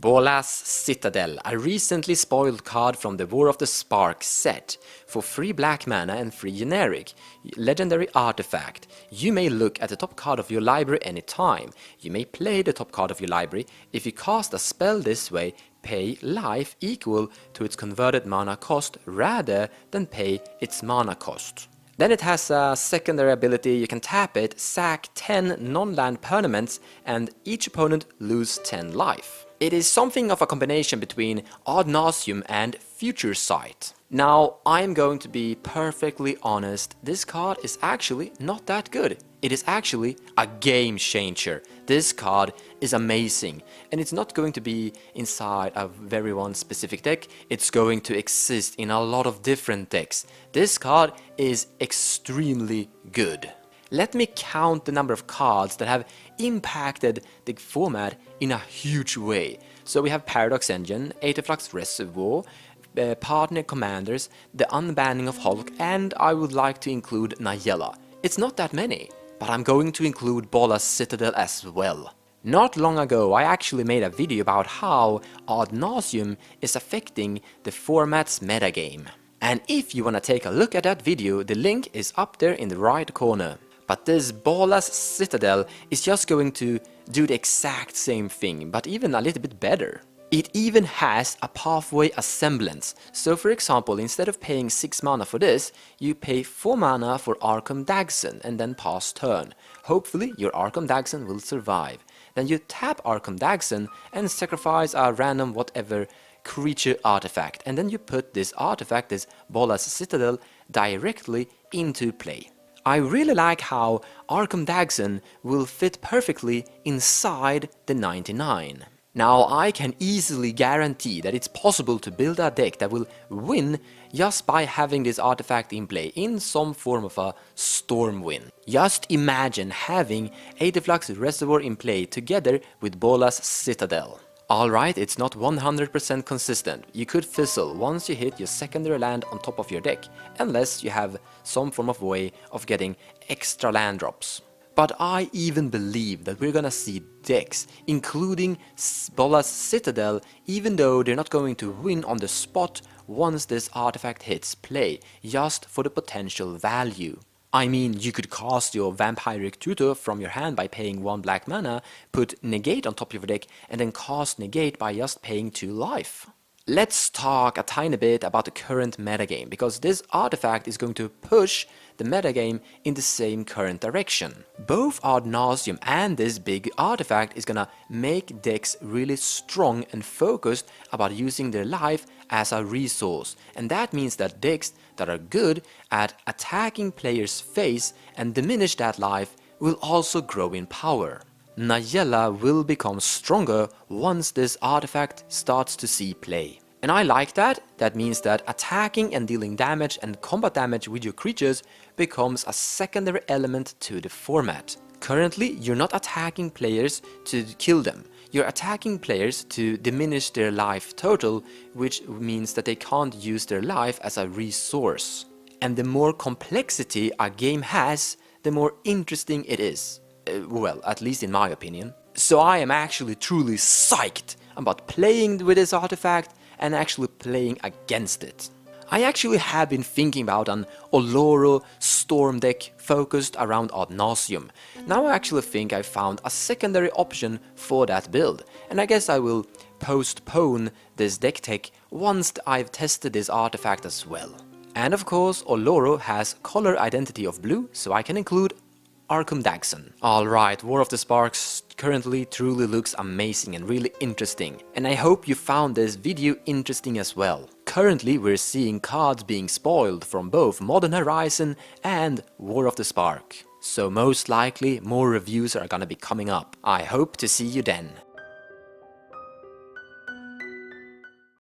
Bolas Citadel, a recently spoiled card from the War of the Spark set. For 3 black mana and 3 generic. Legendary artifact. You may look at the top card of your library anytime. You may play the top card of your library. If you cast a spell this way, pay life equal to its converted mana cost rather than pay its mana cost. Then it has a secondary ability. You can tap it, sack 10 non-land permanents, and each opponent lose 10 life. It is something of a combination between nauseum and future sight. Now, I'm going to be perfectly honest, this card is actually not that good. It is actually a game changer. This card is amazing, and it's not going to be inside a very one specific deck. It's going to exist in a lot of different decks. This card is extremely good. Let me count the number of cards that have impacted the format in a huge way. So we have Paradox Engine, Aetherflux Reservoir, Partner Commanders, the Unbanning of Hulk, and I would like to include Nayela. It's not that many, but I'm going to include Bolas Citadel as well. Not long ago I actually made a video about how nauseum is affecting the format's metagame. And if you wanna take a look at that video, the link is up there in the right corner. But this Bolas Citadel is just going to do the exact same thing, but even a little bit better. It even has a pathway assemblance. So for example, instead of paying 6 mana for this, you pay 4 mana for Arcum dagsson and then pass turn. Hopefully your Arcum dagsson will survive. Then you tap Arcum dagsson and sacrifice a random whatever creature artifact. And then you put this artifact, this Bolas Citadel, directly into play. I really like how Arcum dagsson will fit perfectly inside the 99. Now I can easily guarantee that it's possible to build a deck that will win just by having this artifact in play in some form of a storm win. Just imagine having Aetherflux Reservoir in play together with Bolas Citadel. Alright, it's not 100% consistent. You could fizzle once you hit your secondary land on top of your deck, unless you have some form of way of getting extra land drops. But I even believe that we're gonna see decks, including Bolas Citadel, even though they're not going to win on the spot once this artifact hits play, just for the potential value. I mean, you could cast your Vampiric Tutor from your hand by paying 1 black mana, put Negate on top of your deck, and then cast Negate by just paying 2 life. Let's talk a tiny bit about the current metagame, because this artifact is going to push the metagame in the same current direction. Both nauseum and this big artifact is gonna make decks really strong and focused about using their life as a resource, and that means that decks that are good at attacking players' face and diminish that life will also grow in power. Nayela will become stronger once this artifact starts to see play. And I like that. That means that attacking and dealing damage and combat damage with your creatures becomes a secondary element to the format. Currently, you're not attacking players to kill them. You're attacking players to diminish their life total, which means that they can't use their life as a resource. And the more complexity a game has, the more interesting it is. Well, at least in my opinion. So I am actually truly psyched about playing with this artifact and actually playing against it. I actually have been thinking about an Oloro storm deck focused around nauseum. Now I actually think I found a secondary option for that build, and I guess I will postpone this deck tech once I've tested this artifact as well. And of course, Oloro has color identity of blue, so I can include Arcum dagsson. Alright, War of the Sparks currently truly looks amazing and really interesting, and I hope you found this video interesting as well. Currently we're seeing cards being spoiled from both Modern Horizon and War of the Spark. So most likely more reviews are gonna be coming up. I hope to see you then.